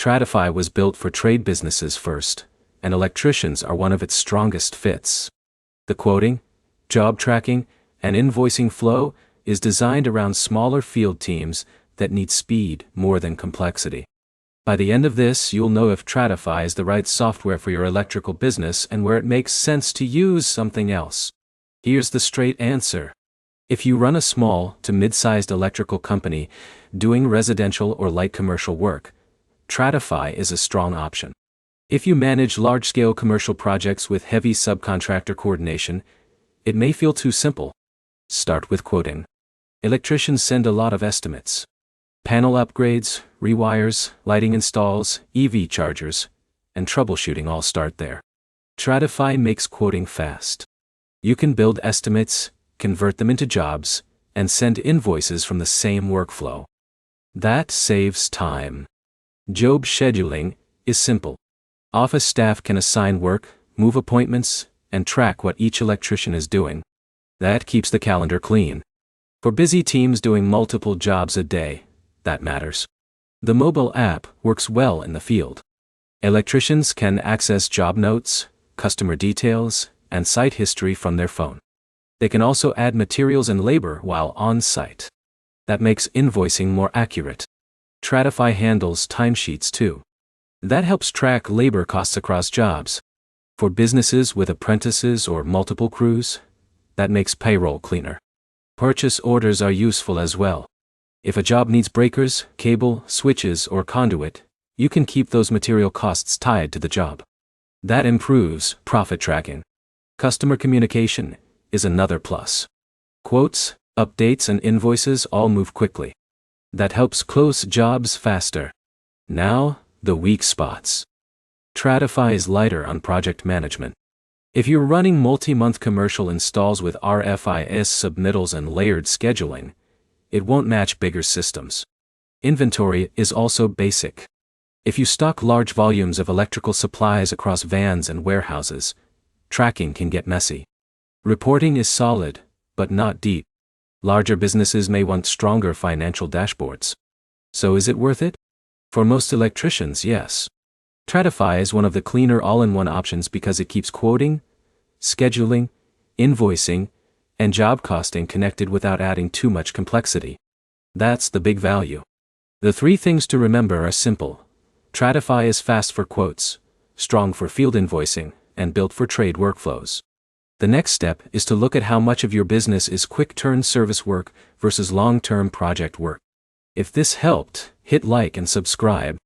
Tradify was built for trade businesses first, and Electricians are one of its strongest fits. The quoting, job tracking, and invoicing flow is designed around smaller field teams that need speed more than complexity. By the end of this, you'll know if Tradify is the right software for your electrical business and where it makes sense to use something else. Here's the straight answer. If you run a small to mid-sized electrical company doing residential or light commercial work, Tradify is a strong option. If you manage large-scale commercial projects with heavy subcontractor coordination, it may feel too simple. Start with quoting. Electricians send a lot of estimates. Panel upgrades, rewires, lighting installs, EV chargers, and troubleshooting all start there. Tradify makes quoting fast. You can build estimates, convert them into jobs, and send invoices from the same workflow. That saves time. Job scheduling is simple. Office staff can assign work, move appointments, and track what each electrician is doing. That keeps the calendar clean. For busy teams doing multiple jobs a day, that matters. The mobile app works well in the field. Electricians can access job notes, customer details, and site history from their phone. They can also add materials and labor while on site. That makes invoicing more accurate. Tradify handles timesheets too. That helps track labor costs across jobs. For businesses with apprentices or multiple crews, that makes payroll cleaner. Purchase orders are useful as well. If a job needs breakers, cable, switches, or conduit, you can keep those material costs tied to the job. That improves profit tracking. Customer communication is another plus. Quotes, updates, and invoices all move quickly. That helps close jobs faster. Now, the weak spots. Tradify is lighter on project management. If you're running multi-month commercial installs with RFIS submittals and layered scheduling, it won't match bigger systems. Inventory is also basic. If you stock large volumes of electrical supplies across vans and warehouses, tracking can get messy. Reporting is solid, but not deep. Larger businesses may want stronger financial dashboards. So is it worth it? For most electricians, yes. Tradify is one of the cleaner all-in-one options because it keeps quoting, scheduling, invoicing, and job costing connected without adding too much complexity. That's the big value. The three things to remember are simple. Tradify is fast for quotes, strong for field invoicing, and built for trade workflows. The next step is to look at how much of your business is quick-turn service work versus long-term project work. If this helped, hit like and subscribe.